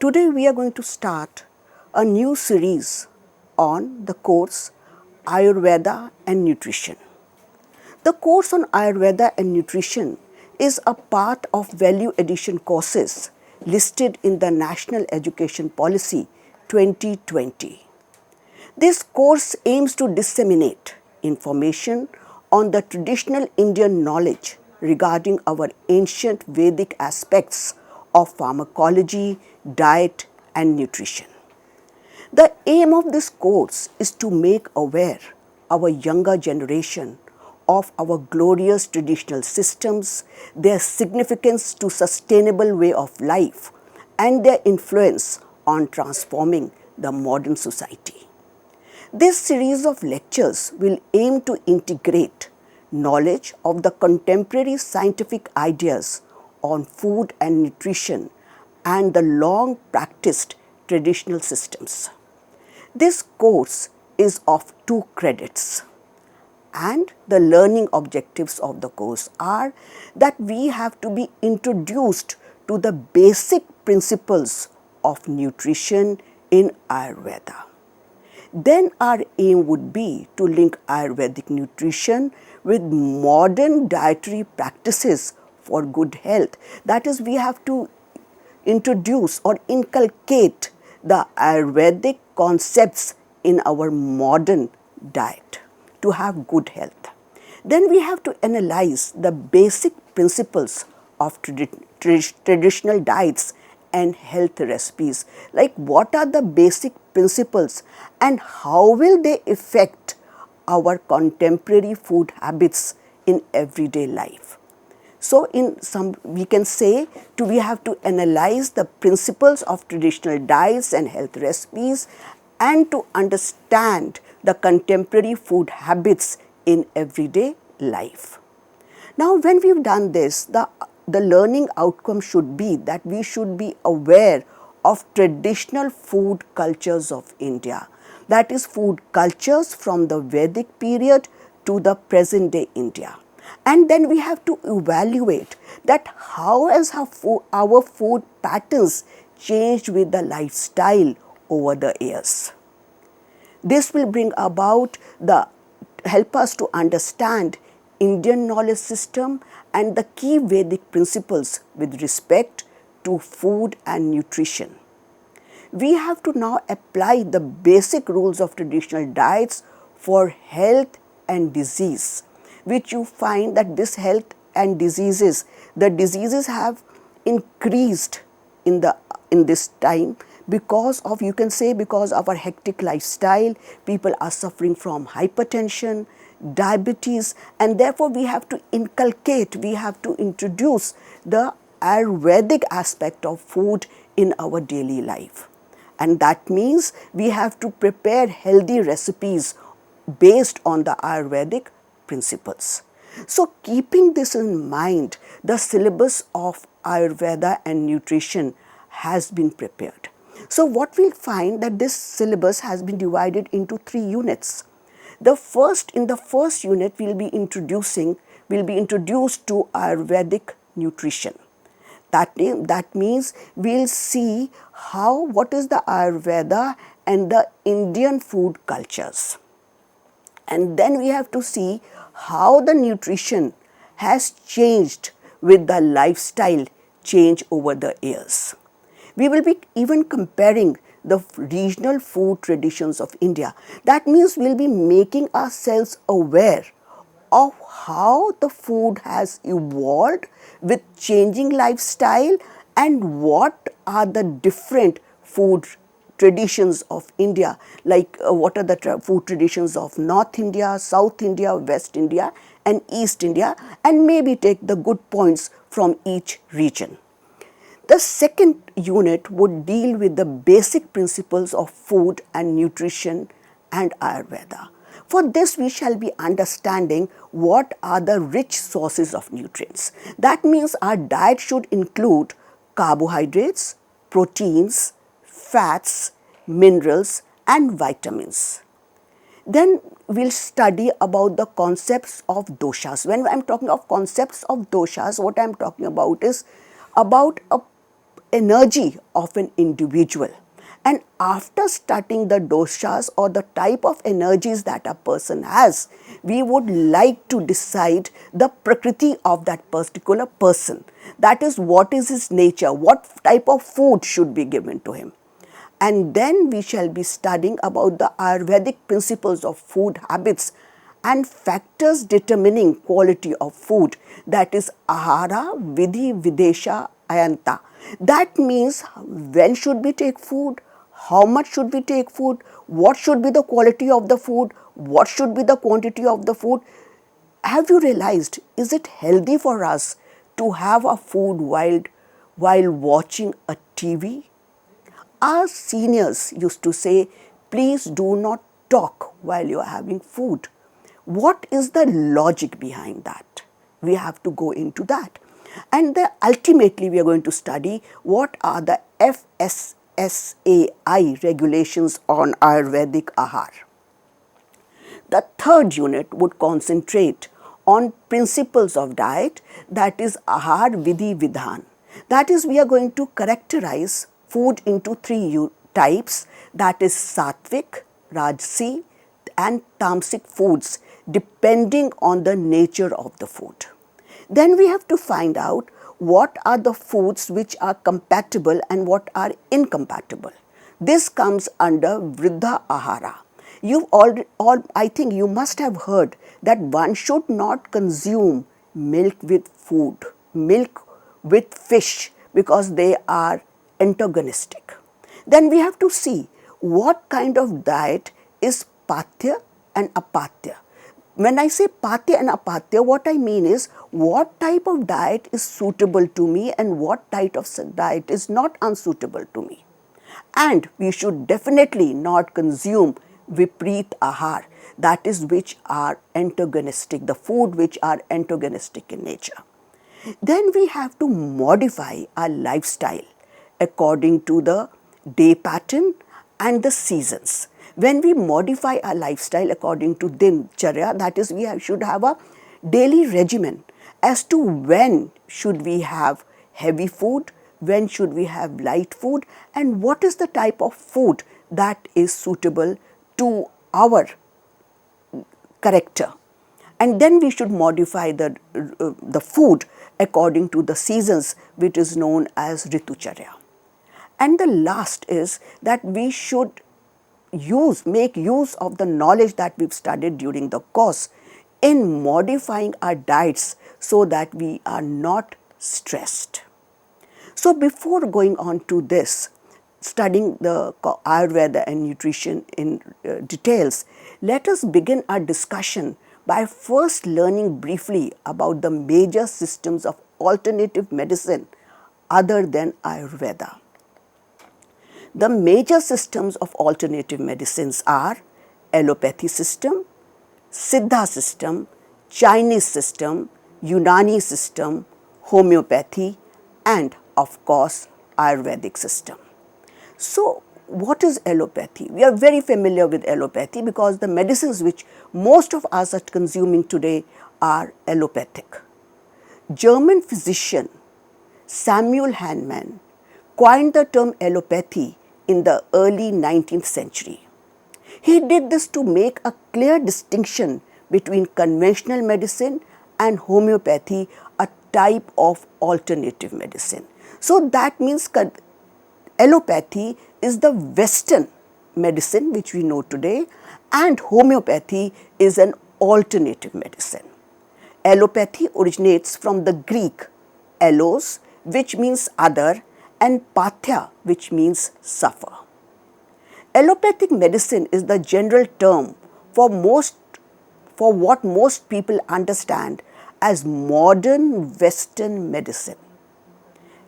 Today we are going to start a new series on the course Ayurveda and Nutrition. The course on Ayurveda and Nutrition is a part of value addition courses listed in the National Education Policy 2020. This course aims to disseminate information on the traditional Indian knowledge regarding our ancient Vedic aspects of pharmacology, diet and nutrition. The aim of this course is to make aware our younger generation of our glorious traditional systems, their significance to sustainable way of life and their influence on transforming the modern society. This series of lectures will aim to integrate knowledge of the contemporary scientific ideas on food and nutrition and the long practiced traditional systems. This course is of 2 credits and the learning objectives of the course are that we have to be introduced to the basic principles of nutrition in Ayurveda. Then our aim would be to link Ayurvedic nutrition with modern dietary practices for good health. That is, we have to introduce or inculcate the Ayurvedic concepts in our modern diet to have good health. Then we have to analyze the basic principles of traditional diets and health recipes, like what are the basic principles and how will they affect our contemporary food habits in everyday life. So in some, we can say we have to analyze the principles of traditional diets and health recipes and to understand the contemporary food habits in everyday life. Now when we've done this, the learning outcome should be that we should be aware of traditional food cultures of India. That is, food cultures from the Vedic period to the present day India. And then we have to evaluate that how has our food patterns changed with the lifestyle over the years. This will bring about help us to understand Indian knowledge system and the key Vedic principles with respect to food and nutrition. We have to now apply the basic rules of traditional diets for health and disease, which you find that this health and diseases, the diseases have increased in this time because of, you can say, because of our hectic lifestyle. People are suffering from hypertension, diabetes, and therefore we have to inculcate, we have to introduce the Ayurvedic aspect of food in our daily life. And that means we have to prepare healthy recipes based on the Ayurvedic principles. So keeping this in mind, the syllabus of Ayurveda and nutrition has been prepared. So what we'll find that this syllabus has been divided into 3 units. In the first unit we'll be introduced to Ayurvedic nutrition. That means we'll see what is the Ayurveda and the Indian food cultures. And then we have to see how the nutrition has changed with the lifestyle change over the years. We will be even comparing the regional food traditions of India. That means we'll be making ourselves aware of how the food has evolved with changing lifestyle and what are the different food traditions of India, like what are the food traditions of North India, South India, West India and East India, and maybe take the good points from each region. The second unit would deal with the basic principles of food and nutrition and Ayurveda. For this, we shall be understanding what are the rich sources of nutrients. That means our diet should include carbohydrates, proteins, fats, minerals and vitamins. Then we'll study about the concepts of doshas. When I'm talking of concepts of doshas, what I'm talking about is about energy of an individual. And after studying the doshas or the type of energies that a person has, we would like to decide the prakriti of that particular person. That is, what is his nature, what type of food should be given to him. And then we shall be studying about the Ayurvedic principles of food habits and factors determining quality of food, that is ahara, vidhi, videsha, ayanta. That means when should we take food, how much should we take food, what should be the quality of the food, what should be the quantity of the food. Have you realized, is it healthy for us to have a food while watching a TV? Our seniors used to say, please do not talk while you are having food. What is the logic behind that? We have to go into that. And then ultimately we are going to study what are the FSSAI regulations on Ayurvedic Ahar. The third unit would concentrate on principles of diet, that is Ahar Vidhi Vidhan. That is, we are going to characterize food into three types, that is Sattvic, Rajasi and Tamasic foods, depending on the nature of the food. Then we have to find out what are the foods which are compatible and what are incompatible. This comes under Vriddha Ahara. I think you must have heard that one should not consume milk with food, milk with fish, because they are antagonistic. Then we have to see what kind of diet is Pathya and Apatya. When I say Pathya and Apatya, what I mean is what type of diet is suitable to me and what type of diet is not unsuitable to me. And we should definitely not consume Vipreet Ahar, that is, which are antagonistic, the food which are antagonistic in nature. Then we have to modify our lifestyle according to the day pattern and the seasons. When we modify our lifestyle according to Dincharya, that is, we should have a daily regimen as to when should we have heavy food, when should we have light food, and what is the type of food that is suitable to our character. And then we should modify the food according to the seasons, which is known as Ritucharya. And the last is that we should make use of the knowledge that we've studied during the course in modifying our diets so that we are not stressed. So before going on to this, studying the Ayurveda and nutrition in details, let us begin our discussion by first learning briefly about the major systems of alternative medicine other than Ayurveda. The major systems of alternative medicines are Allopathy system, Siddha system, Chinese system, Unani system, homeopathy, and of course Ayurvedic system. So what is allopathy? We are very familiar with allopathy because the medicines which most of us are consuming today are allopathic. German physician Samuel Hahnemann coined the term allopathy in the early 19th century. He did this to make a clear distinction between conventional medicine and homeopathy, a type of alternative medicine. So that means allopathy is the Western medicine which we know today, and homeopathy is an alternative medicine. Allopathy originates from the Greek allos, which means other, and pathya, which means suffer. Allopathic medicine is the general term for what most people understand as modern Western medicine.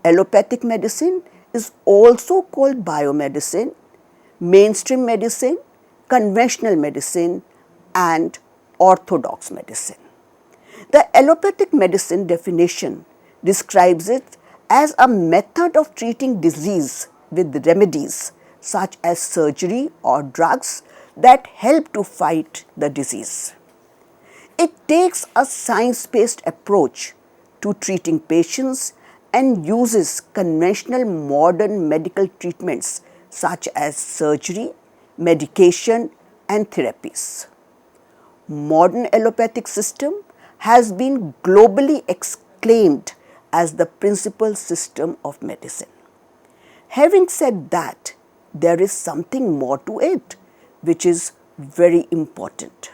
Allopathic medicine is also called biomedicine, mainstream medicine, conventional medicine, and orthodox medicine. The allopathic medicine definition describes it as a method of treating disease with remedies such as surgery or drugs that help to fight the disease. It takes a science-based approach to treating patients and uses conventional modern medical treatments such as surgery, medication and therapies. Modern allopathic system has been globally acclaimed as the principal system of medicine. Having said that, there is something more to it, which is very important.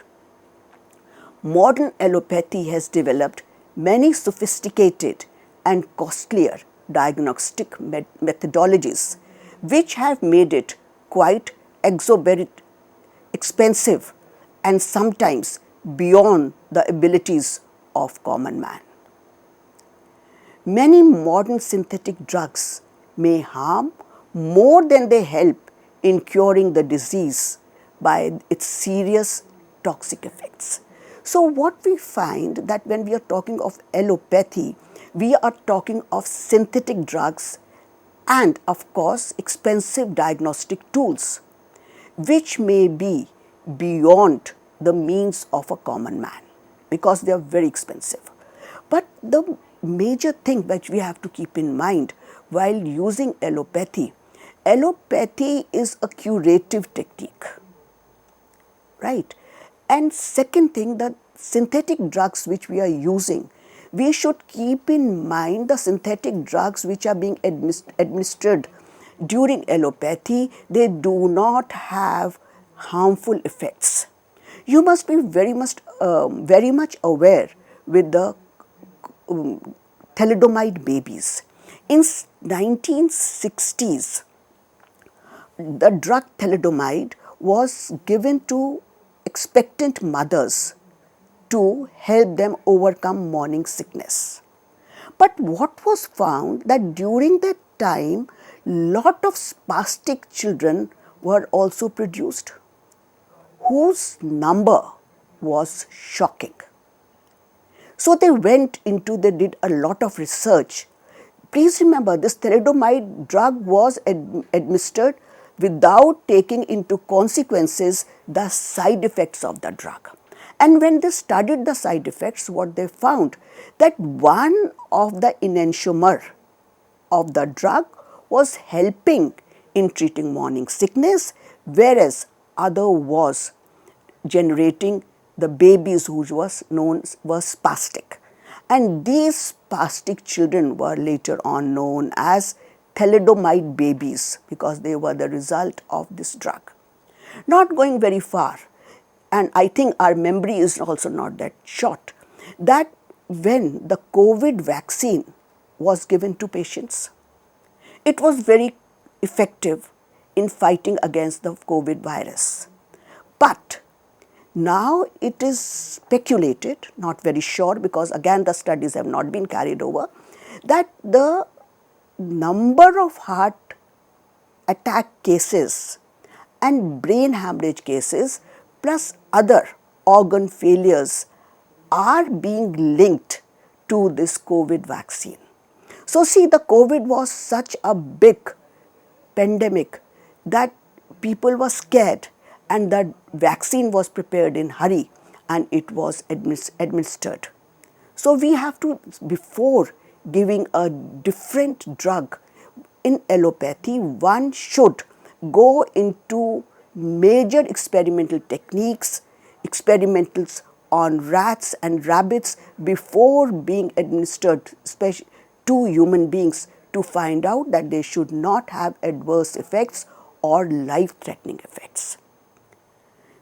Modern allopathy has developed many sophisticated and costlier diagnostic methodologies, which have made it quite exorbitant, expensive, and sometimes beyond the abilities of common man. Many modern synthetic drugs may harm more than they help in curing the disease by its serious toxic effects. So what we find that when we are talking of allopathy, we are talking of synthetic drugs and of course expensive diagnostic tools, which may be beyond the means of a common man because they are very expensive. But the major thing which we have to keep in mind while using allopathy, allopathy is a curative technique, right? And second thing, the synthetic drugs which we are using, we should keep in mind the synthetic drugs which are being administered during allopathy, they do not have harmful effects. You must be very much aware with the thalidomide babies. In 1960s, the drug thalidomide was given to expectant mothers to help them overcome morning sickness. But what was found that during that time, lot of spastic children were also produced, whose number was shocking. So they did a lot of research. Please remember, this thalidomide drug was administered without taking into consequences the side effects of the drug. And when they studied the side effects, what they found that one of the enantiomer of the drug was helping in treating morning sickness, whereas other was generating the babies who were spastic. And these spastic children were later on known as thalidomide babies because they were the result of this drug. Not going very far, and I think our memory is also not that short, that when the COVID vaccine was given to patients, it was very effective in fighting against the COVID virus. But now it is speculated, not very sure because again the studies have not been carried over, that the number of heart attack cases and brain hemorrhage cases plus other organ failures are being linked to this COVID vaccine. So see, the COVID was such a big pandemic that people were scared and the vaccine was prepared in hurry and it was administered. So we have to, before giving a different drug in allopathy, one should go into major experimental techniques, experimentals on rats and rabbits before being administered to human beings to find out that they should not have adverse effects or life-threatening effects.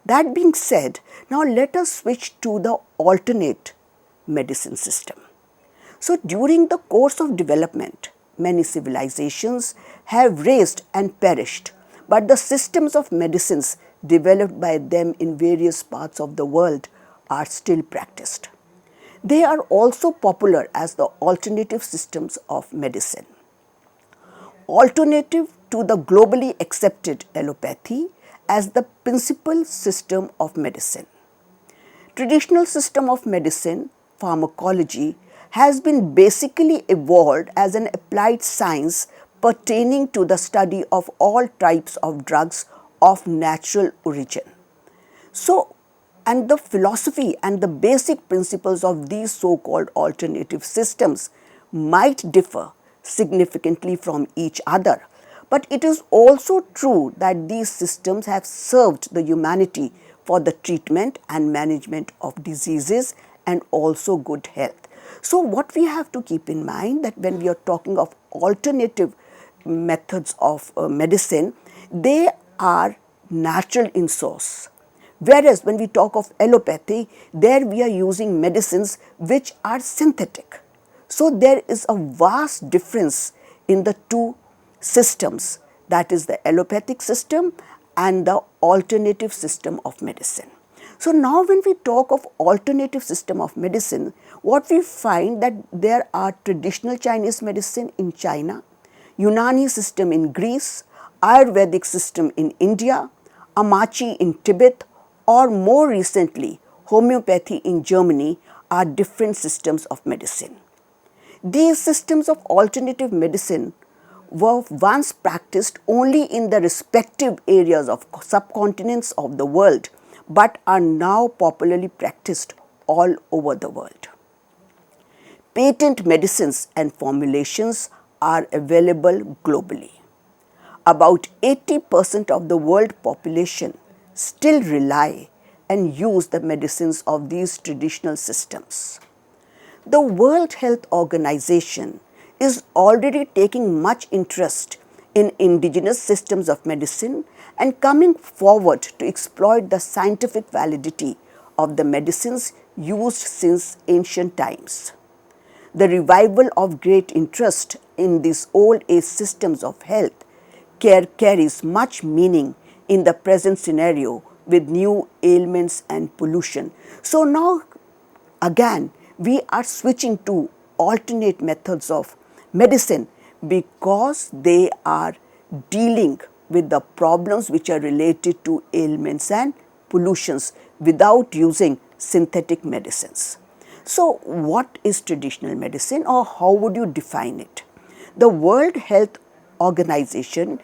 That being said, now let us switch to the alternate medicine system. So during the course of development, many civilizations have raised and perished, but the systems of medicines developed by them in various parts of the world are still practiced. They are also popular as the alternative systems of medicine. Alternative to the globally accepted allopathy as the principal system of medicine. Traditional system of medicine, pharmacology, has been basically evolved as an applied science pertaining to the study of all types of drugs of natural origin. So, and the philosophy and the basic principles of these so-called alternative systems might differ significantly from each other. But it is also true that these systems have served the humanity for the treatment and management of diseases and also good health. So what we have to keep in mind that when we are talking of alternative methods of medicine, they are natural in source. Whereas when we talk of allopathy, there we are using medicines which are synthetic. So there is a vast difference in the two systems, that is the allopathic system and the alternative system of medicine. So now when we talk of alternative system of medicine, what we find that there are traditional Chinese medicine in China, Unani system in Greece, Ayurvedic system in India, Amachi in Tibet, or more recently homeopathy in Germany are different systems of medicine. These systems of alternative medicine were once practiced only in the respective areas of subcontinents of the world, but are now popularly practiced all over the world. Patent medicines and formulations are available globally. About 80% of the world population still rely and use the medicines of these traditional systems. The World Health Organization is already taking much interest in indigenous systems of medicine and coming forward to exploit the scientific validity of the medicines used since ancient times. The revival of great interest in these old age systems of health care carries much meaning in the present scenario with new ailments and pollution. So now again we are switching to alternate methods of medicine because they are dealing with the problems which are related to ailments and pollutions without using synthetic medicines. So what is traditional medicine, or how would you define it? The World Health Organization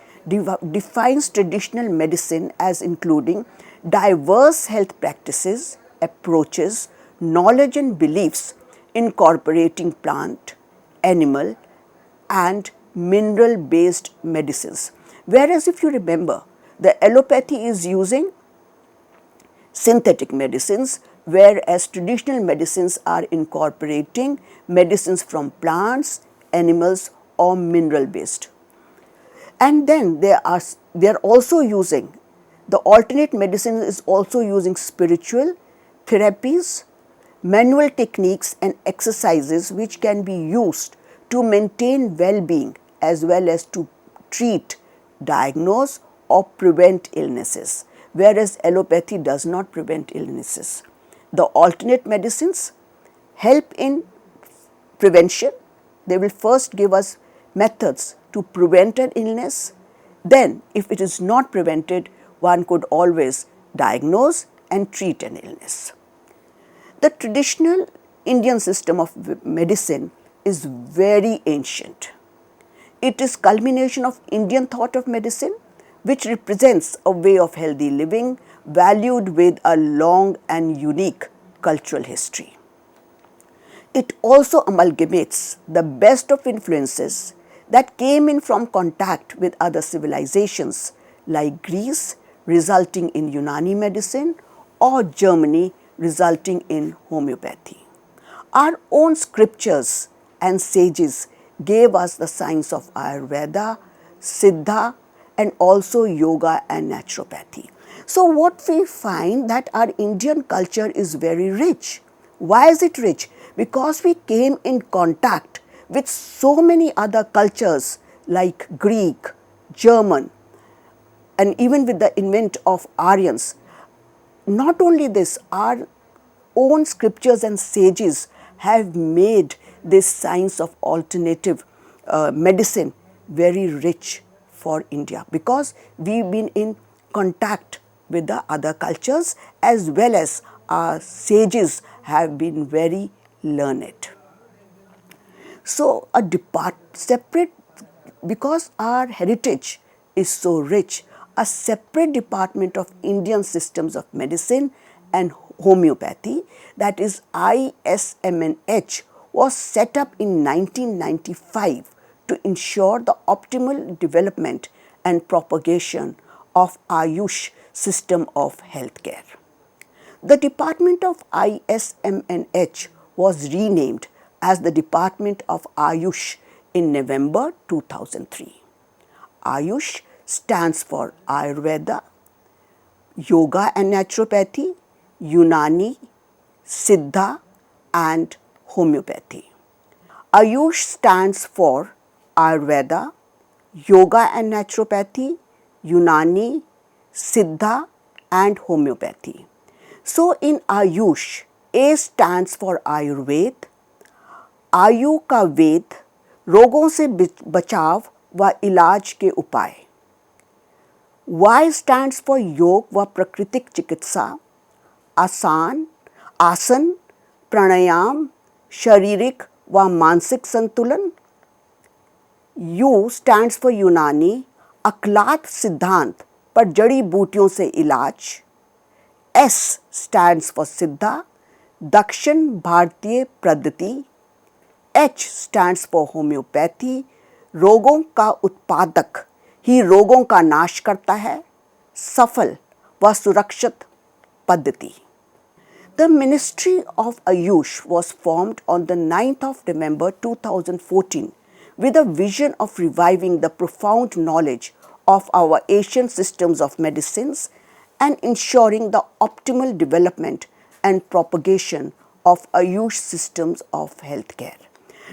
defines traditional medicine as including diverse health practices, approaches, knowledge and beliefs incorporating plant, animal and mineral based medicines. Whereas if you remember, the allopathy is using synthetic medicines, whereas traditional medicines are incorporating medicines from plants, animals or mineral based. And then they are also using, the alternate medicine is also using spiritual therapies, manual techniques and exercises which can be used to maintain well-being as well as to treat, diagnose or prevent illnesses, whereas allopathy does not prevent illnesses. The alternate medicines help in prevention. They will first give us methods to prevent an illness. Then, if it is not prevented, one could always diagnose and treat an illness. The traditional Indian system of medicine is very ancient. It is culmination of Indian thought of medicine, which represents a way of healthy living valued with a long and unique cultural history. It also amalgamates the best of influences that came in from contact with other civilizations like Greece, resulting in Unani medicine, or Germany, resulting in homeopathy. Our own scriptures and sages gave us the science of Ayurveda, Siddha and also yoga and naturopathy. So what we find that our Indian culture is very rich. Why is it rich? Because we came in contact with so many other cultures like Greek, German, and even with the invent of Aryans. Not only this, our own scriptures and sages have made this science of alternative medicine very rich for India, because we've been in contact with the other cultures as well as our sages have been very learned. So separate, because our heritage is so rich, a separate department of Indian systems of medicine and homeopathy, that is ISMNH, was set up in 1995 to ensure the optimal development and propagation of Ayush system of healthcare. The Department of ISMNH was renamed as the Department of Ayush in November 2003. Ayush stands for Ayurveda, Yoga and Naturopathy, Unani, Siddha and Homeopathy. Ayush stands for Ayurveda, Yoga and Naturopathy, Unani, Siddha and Homeopathy. So in Ayush, A stands for Ayurved, आयु का वेद, रोगों से बचाव व इलाज के उपाय. Y stands for योग व प्राकृतिक चिकित्सा, आसन, प्राणायाम, शारीरिक व मानसिक संतुलन. U stands for यूनानी, अक्लात सिद्धांत पर जड़ी बूटियों से इलाज. S stands for सिद्धा, दक्षिण भारतीय पद्धति. H stands for होम्योपैथी, रोगों का उत्पादक ही रोगों का नाश करता है, सफल व सुरक्षित पद्धति. The Ministry of Ayush was formed on the 9th of November 2014 with a vision of reviving the profound knowledge of our Asian systems of medicines and ensuring the optimal development and propagation of Ayush systems of healthcare.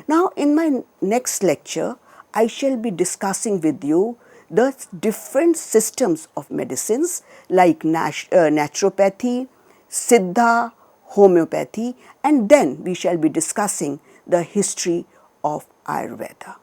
Now, in my next lecture, I shall be discussing with you the different systems of medicines like naturopathy, Siddha, homeopathy, and then we shall be discussing the history of Ayurveda.